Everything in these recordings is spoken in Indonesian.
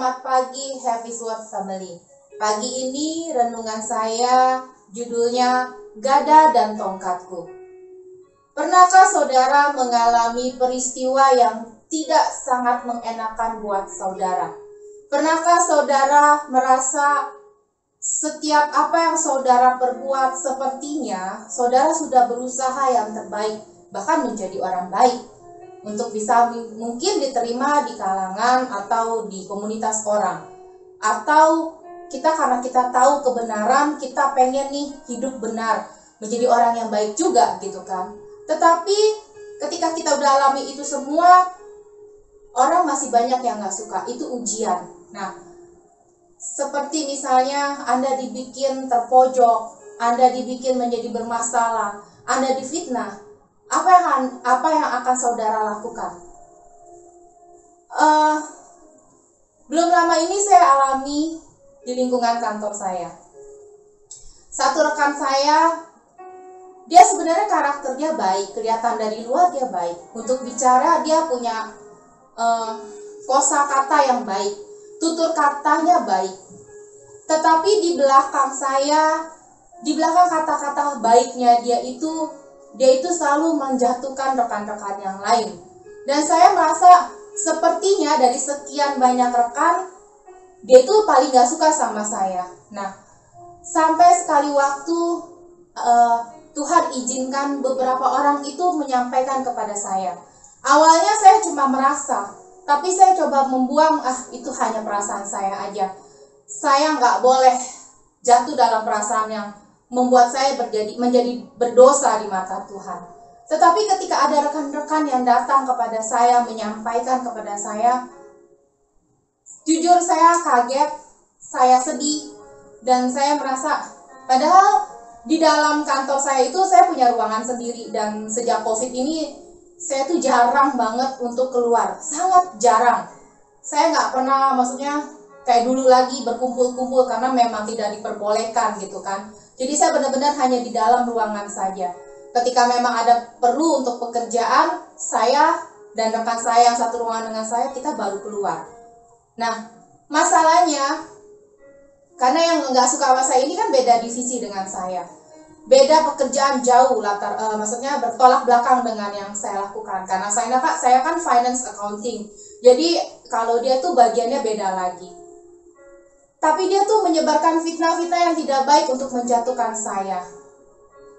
selamat pagi Happy Sword Family. Pagi ini renungan saya judulnya Gada dan Tongkatku. Pernahkah saudara mengalami peristiwa yang tidak sangat mengenakan buat saudara? Pernahkah saudara merasa setiap apa yang saudara perbuat sepertinya saudara sudah berusaha yang terbaik, bahkan menjadi orang baik, untuk bisa mungkin diterima di kalangan atau di komunitas orang. Atau karena kita tahu kebenaran, kita pengen nih hidup benar, menjadi orang yang baik juga gitu kan. Tetapi ketika kita mengalami itu semua, orang masih banyak yang gak suka, itu ujian. Nah, seperti misalnya Anda dibikin terpojok, Anda dibikin menjadi bermasalah, Anda difitnah. Apa yang akan saudara lakukan? Belum lama ini saya alami di lingkungan kantor saya. Satu rekan saya, dia sebenarnya karakternya baik, kelihatan dari luar dia baik. Untuk bicara dia punya kosakata yang baik, tutur katanya baik. Tetapi di belakang saya, di belakang kata-kata baiknya dia itu selalu menjatuhkan rekan-rekan yang lain. Dan saya merasa sepertinya dari sekian banyak rekan, dia itu paling gak suka sama saya. Nah, sampai sekali waktu Tuhan izinkan beberapa orang itu menyampaikan kepada saya. Awalnya saya cuma merasa, tapi saya coba membuang, itu hanya perasaan saya aja. Saya gak boleh jatuh dalam perasaan yang membuat saya menjadi berdosa di mata Tuhan. Tetapi ketika ada rekan-rekan yang datang kepada saya, menyampaikan kepada saya, jujur saya kaget, saya sedih, dan saya merasa, padahal di dalam kantor saya itu saya punya ruangan sendiri, dan sejak COVID ini saya tuh jarang banget untuk keluar, sangat jarang. Saya nggak pernah, maksudnya kayak dulu lagi berkumpul-kumpul karena memang tidak diperbolehkan gitu kan. Jadi saya benar-benar hanya di dalam ruangan saja. Ketika memang ada perlu untuk pekerjaan, saya dan rekan saya yang satu ruangan dengan saya, kita baru keluar. Nah, masalahnya, karena yang nggak suka sama saya ini kan beda divisi dengan saya. Beda pekerjaan jauh, maksudnya bertolak belakang dengan yang saya lakukan. Karena saya kan finance accounting. Jadi kalau dia tuh bagiannya beda lagi. Tapi dia tuh menyebarkan fitnah-fitnah yang tidak baik untuk menjatuhkan saya.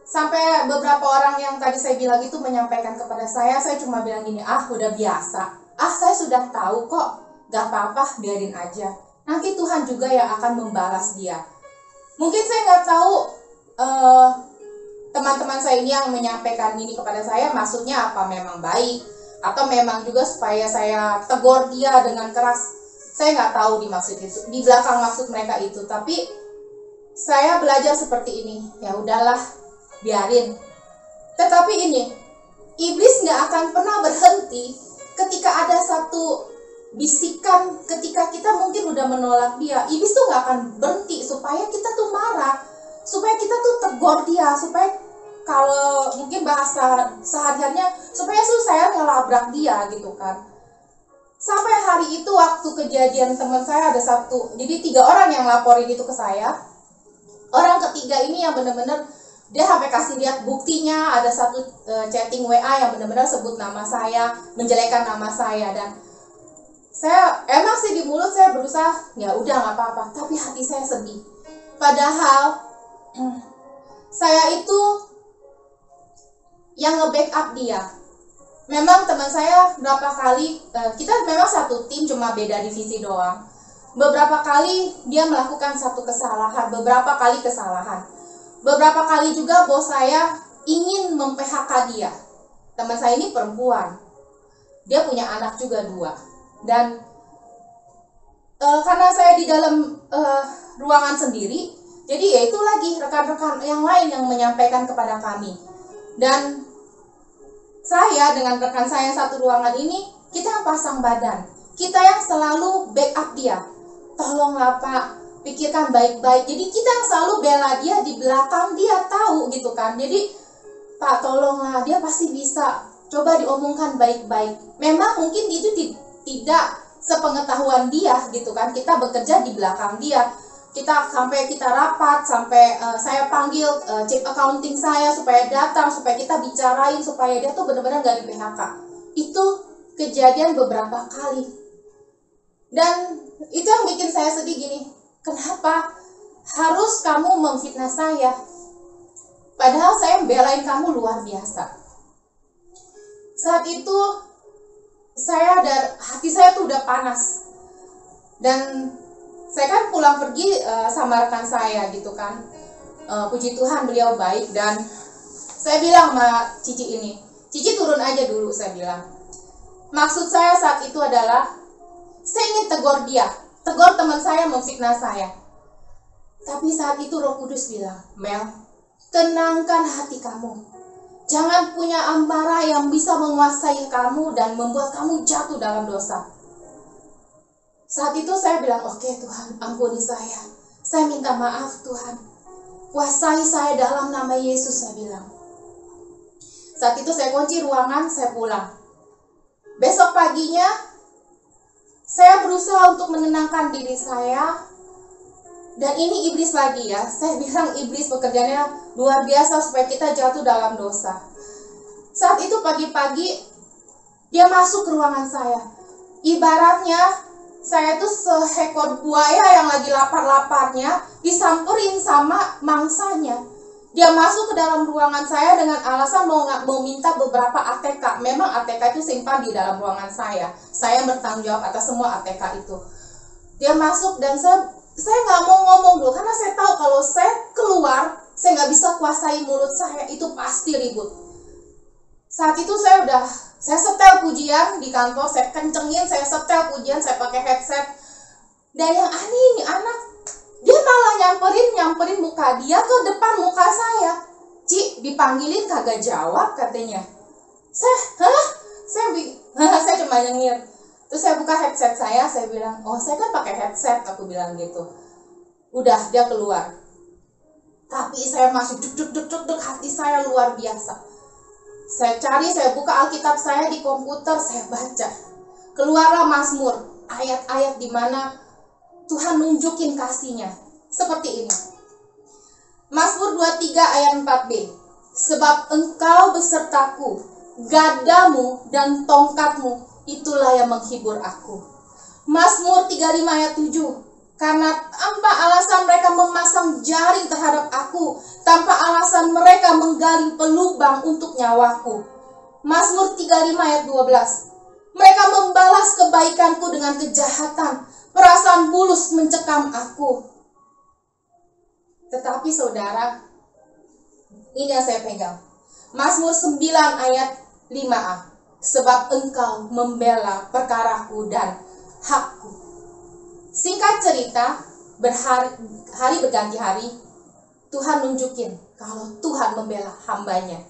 Sampai beberapa orang yang tadi saya bilang itu menyampaikan kepada saya cuma bilang gini, udah biasa. Saya sudah tahu kok, gak apa-apa, biarin aja. Nanti Tuhan juga yang akan membalas dia. Mungkin saya gak tahu teman-teman saya ini yang menyampaikan ini kepada saya maksudnya apa, memang baik, atau memang juga supaya saya tegur dia dengan keras. Saya nggak tahu di belakang maksud mereka itu, tapi saya belajar seperti ini. Ya udahlah, biarin. Tetapi ini, iblis nggak akan pernah berhenti ketika ada satu bisikan, ketika kita mungkin udah menolak dia. Iblis tuh nggak akan berhenti supaya kita tuh marah, supaya kita tuh tegur dia, supaya kalau mungkin bahasa sehari-harinya, supaya saya ngelabrak dia gitu kan. Sampai hari itu waktu kejadian teman saya ada jadi 3 orang yang laporin itu ke saya. Orang ketiga ini yang benar-benar dia sampai kasih lihat buktinya, ada satu chatting WA yang benar-benar sebut nama saya, menjelekkan nama saya, dan saya emang sih di mulut saya berusaha ya udah nggak apa-apa, tapi hati saya sedih. Padahal saya itu yang nge-backup dia. Memang teman saya berapa kali, kita memang satu tim cuma beda divisi doang. Beberapa kali dia melakukan satu kesalahan, beberapa kali kesalahan. Beberapa kali juga bos saya ingin mem-PHK dia. Teman saya ini perempuan, dia punya anak juga 2. Dan karena saya di dalam ruangan sendiri, jadi ya itu lagi rekan-rekan yang lain yang menyampaikan kepada kami. Dan saya dengan rekan saya yang satu ruangan ini, kita yang pasang badan, kita yang selalu backup dia. Tolonglah Pak, pikirkan baik-baik. Jadi kita yang selalu bela dia di belakang dia, tahu gitu kan. Jadi Pak tolonglah, dia pasti bisa. Coba diomongkan baik-baik. Memang mungkin itu tidak sepengetahuan dia gitu kan, kita bekerja di belakang dia. Sampai kita rapat, sampai saya panggil chief accounting saya supaya datang, supaya kita bicarain supaya dia tuh benar-benar gak di PHK. Itu kejadian beberapa kali. Dan itu yang bikin saya sedih gini, kenapa harus kamu memfitnah saya? Padahal saya belain kamu luar biasa. Saat itu hati saya tuh udah panas. Dan saya kan pulang pergi sama rekan saya gitu kan. Puji Tuhan beliau baik, dan saya bilang sama Cici ini, Cici turun aja dulu, saya bilang. Maksud saya saat itu adalah saya ingin tegur dia, tegur teman saya memfitnah saya. Tapi saat itu Roh Kudus bilang, Mel, tenangkan hati kamu. Jangan punya amarah yang bisa menguasai kamu dan membuat kamu jatuh dalam dosa. Saat itu saya bilang, oke Tuhan, ampuni saya. Saya minta maaf Tuhan. Kuasai saya dalam nama Yesus, saya bilang. Saat itu saya kunci ruangan, saya pulang. Besok paginya, saya berusaha untuk menenangkan diri saya. Dan ini iblis lagi ya. Saya bilang iblis pekerjaannya luar biasa supaya kita jatuh dalam dosa. Saat itu pagi-pagi, dia masuk ke ruangan saya. Ibaratnya, saya tuh seekor buaya yang lagi lapar-laparnya disamperin sama mangsanya. Dia masuk ke dalam ruangan saya dengan alasan mau minta beberapa ATK. Memang ATK itu simpan di dalam ruangan saya. Saya bertanggung jawab atas semua ATK itu. Dia masuk dan saya nggak mau ngomong dulu karena saya tahu kalau saya keluar, saya nggak bisa kuasai mulut saya, itu pasti ribut. Saat itu saya setel pujian di kantor, saya kencengin, saya setel pujian, saya pakai headset. Dan yang aneh ini anak, dia malah nyamperin muka dia ke depan muka saya. Ci, dipanggilin kagak jawab katanya. Saya cuma nyengir. Terus saya buka headset saya bilang, oh saya kan pakai headset, aku bilang gitu. Udah, dia keluar. Tapi saya masih duk, hati saya luar biasa. Saya buka Alkitab saya di komputer, saya baca. Keluarlah Mazmur, ayat-ayat di mana Tuhan nunjukin kasih-Nya. Seperti ini. Mazmur 23 ayat 4b. Sebab engkau besertaku, gadamu dan tongkatmu, itulah yang menghibur aku. Mazmur 35 ayat 7. Karena tanpa alasan mereka memasang jaring terhadap aku, tanpa alasan mereka menggali pelubang untuk nyawaku. Mazmur 35 ayat 12. Mereka membalas kebaikanku dengan kejahatan, perasaan bulus mencekam aku. Tetapi saudara, ini yang saya pegang. Mazmur 9 ayat 5a. Sebab engkau membela perkaraku dan hakku. Singkat cerita, hari berganti hari, Tuhan nunjukin kalau Tuhan membela hambanya.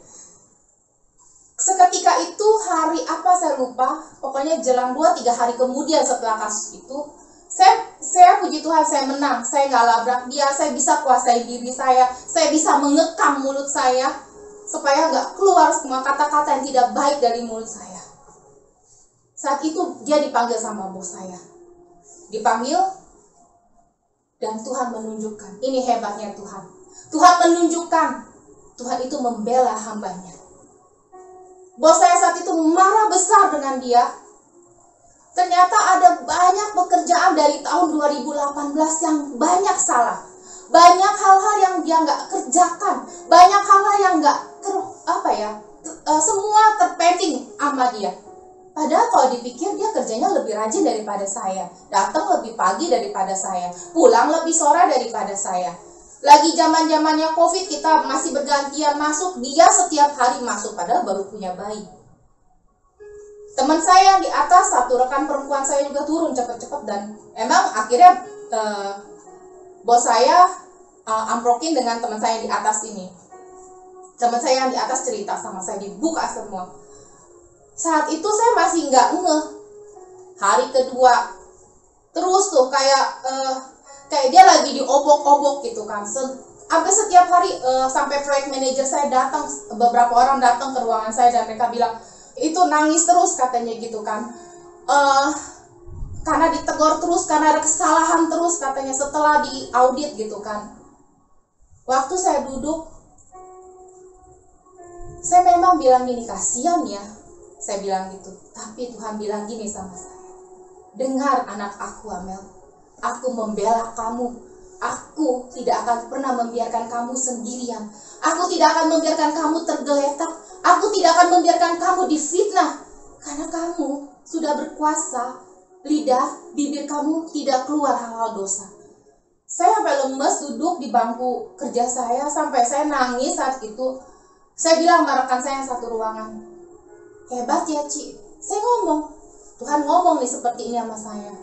Seketika itu, hari apa saya lupa, pokoknya jelang 2-3 hari kemudian setelah kasus itu, saya puji Tuhan, saya menang, saya nggak labrak dia, saya bisa kuasai diri saya bisa mengekang mulut saya, supaya nggak keluar semua kata-kata yang tidak baik dari mulut saya. Saat itu dia dipanggil sama bos saya. Dipanggil dan Tuhan menunjukkan. Ini hebatnya Tuhan. Tuhan menunjukkan. Tuhan itu membela hambanya. Bos saya saat itu marah besar dengan dia. Ternyata ada banyak pekerjaan dari tahun 2018 yang banyak salah. Banyak hal-hal yang dia nggak kerjakan. Banyak hal-hal yang nggak semua terpending sama dia. Padahal kalau dipikir dia kerjanya lebih rajin daripada saya. Datang lebih pagi daripada saya. Pulang lebih sore daripada saya. Lagi zaman-zamannya COVID kita masih bergantian masuk. Dia setiap hari masuk padahal baru punya bayi. Teman saya yang di atas, satu rekan perempuan saya juga turun cepet-cepet. Dan emang akhirnya bos saya amprokin dengan teman saya yang di atas ini. Teman saya yang di atas cerita sama saya, dibuka semua. Saat itu saya masih nggak ngeh. Hari kedua terus tuh kayak dia lagi diobok-obok gitu kan. Sampai setiap hari sampai proyek manajer saya datang, beberapa orang datang ke ruangan saya dan mereka bilang itu nangis terus katanya gitu kan. karena ditegur terus, karena ada kesalahan terus katanya setelah diaudit gitu kan. Waktu saya duduk, saya memang bilang gini, kasihan ya, saya bilang gitu. Tapi Tuhan bilang gini sama saya, dengar anak aku Amel, aku membela kamu. Aku tidak akan pernah membiarkan kamu sendirian. Aku tidak akan membiarkan kamu tergeletak. Aku tidak akan membiarkan kamu difitnah. Karena kamu sudah berkuasa, lidah, bibir kamu tidak keluar hal-hal dosa. Saya sampai lemes duduk di bangku kerja saya, sampai saya nangis saat itu. Saya bilang sama rekan saya yang satu ruangan, hebat ya Ci. Saya ngomong, Tuhan ngomong nih seperti ini sama saya.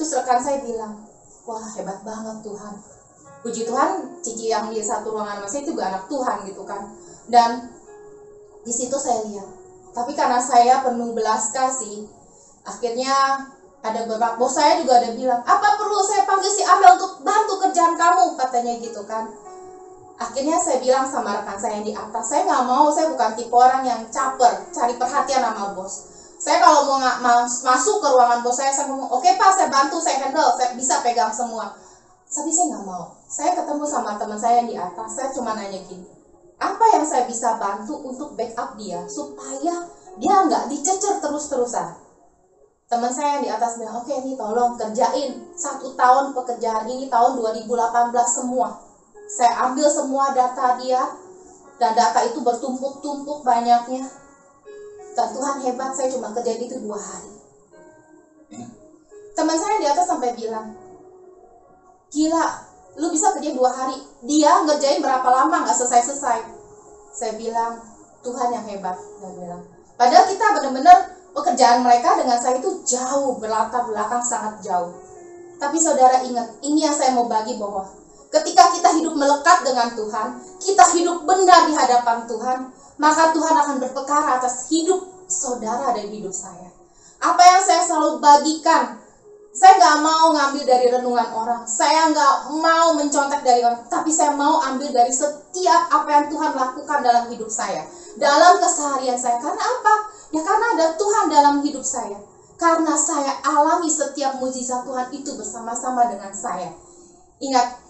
Terus rekan saya bilang, wah hebat banget Tuhan. Puji Tuhan, Cici yang di satu ruangan sama saya itu juga anak Tuhan gitu kan. Dan di situ saya lihat. Tapi karena saya penuh belas kasih, akhirnya ada beberapa bos saya juga ada bilang, apa perlu saya panggil si Amel untuk bantu kerjaan kamu, katanya gitu kan. Akhirnya saya bilang sama rekan saya yang di atas, saya nggak mau, saya bukan tipe orang yang caper, cari perhatian sama bos. Saya kalau mau masuk ke ruangan bos saya ngomong, oke Pak, saya bantu, saya handle, saya bisa pegang semua. Tapi saya nggak mau. Saya ketemu sama teman saya yang di atas, saya cuma nanya gini, apa yang saya bisa bantu untuk backup dia, supaya dia nggak dicecer terus-terusan. Teman saya yang di atas bilang, oke nih tolong kerjain 1 tahun pekerjaan ini, tahun 2018 semua. Saya ambil semua data dia, dan data itu bertumpuk-tumpuk banyaknya. Dan Tuhan hebat, saya cuma kerjain itu 2 hari. Teman saya di atas sampai bilang, gila, lu bisa kerjain 2 hari. Dia ngerjain berapa lama nggak selesai-selesai. Saya bilang, Tuhan yang hebat. Saya bilang, padahal kita benar-benar pekerjaan mereka dengan saya itu jauh, berlatar belakang sangat jauh. Tapi saudara ingat, ini yang saya mau bagi bahwa ketika kita hidup melekat dengan Tuhan, kita hidup benar di hadapan Tuhan, maka Tuhan akan berperkara atas hidup saudara dan hidup saya. Apa yang saya selalu bagikan, saya nggak mau ngambil dari renungan orang, saya nggak mau mencontek dari orang, tapi saya mau ambil dari setiap apa yang Tuhan lakukan dalam hidup saya, dalam keseharian saya. Karena apa? Ya karena ada Tuhan dalam hidup saya. Karena saya alami setiap mujizat Tuhan itu bersama-sama dengan saya. Ingat,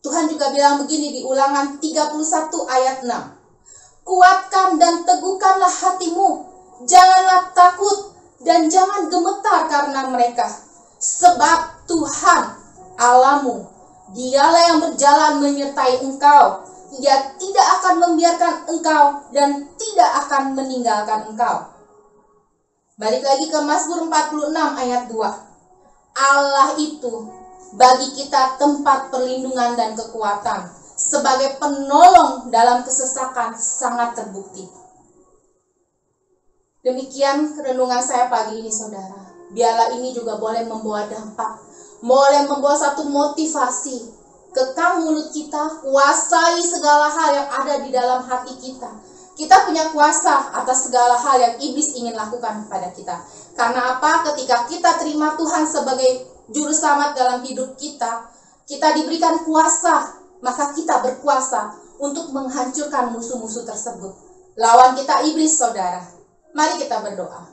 Tuhan juga bilang begini di Ulangan 31 ayat 6. Kuatkan dan teguhkanlah hatimu, janganlah takut dan jangan gemetar karena mereka. Sebab Tuhan Allahmu, dialah yang berjalan menyertai engkau. Ia tidak akan membiarkan engkau dan tidak akan meninggalkan engkau. Balik lagi ke Mazmur 46 ayat 2. Allah itu bagi kita tempat perlindungan dan kekuatan, sebagai penolong dalam kesesakan sangat terbukti. Demikian renungan saya pagi ini saudara. Biarlah ini juga boleh membawa dampak, boleh membawa satu motivasi. Kekang mulut kita, kuasai segala hal yang ada di dalam hati kita. Kita punya kuasa atas segala hal yang iblis ingin lakukan kepada kita. Karena apa? Ketika kita terima Tuhan sebagai juru selamat dalam hidup kita, kita diberikan kuasa, maka kita berkuasa untuk menghancurkan musuh-musuh tersebut. Lawan kita iblis, saudara. Mari kita berdoa.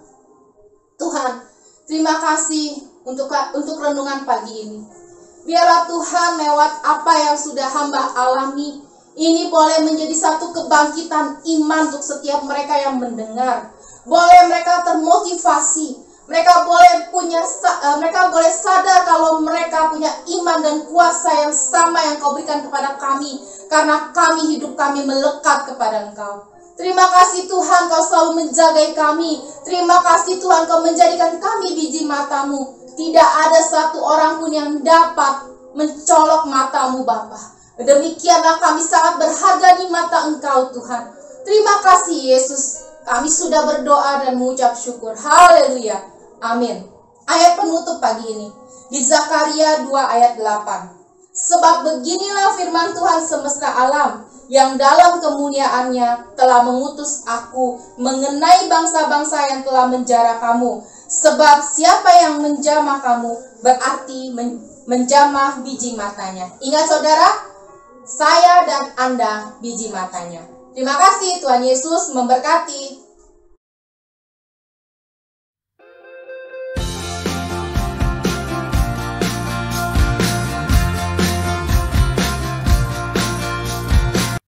Tuhan, terima kasih untuk renungan pagi ini. Biarlah Tuhan lewat apa yang sudah hamba alami, ini boleh menjadi satu kebangkitan iman untuk setiap mereka yang mendengar. Boleh mereka termotivasi, mereka boleh sadar kalau mereka punya iman dan kuasa yang sama yang Kau berikan kepada kami, karena hidup kami melekat kepada Engkau. Terima kasih Tuhan, Kau selalu menjagai kami. Terima kasih Tuhan, Kau menjadikan kami biji mata-Mu. Tidak ada satu orang pun yang dapat mencolok mata-Mu Bapa. Demikianlah kami sangat berharga di mata Engkau Tuhan. Terima kasih Yesus. Kami sudah berdoa dan mengucap syukur. Haleluya. Amin. Ayat penutup pagi ini di Zakaria 2 ayat 8. Sebab beginilah firman Tuhan semesta alam, yang dalam kemuliaannya telah mengutus aku mengenai bangsa-bangsa yang telah menjara kamu. Sebab siapa yang menjamah kamu berarti menjamah biji matanya. Ingat saudara, saya dan Anda biji matanya. Terima kasih, Tuhan Yesus memberkati.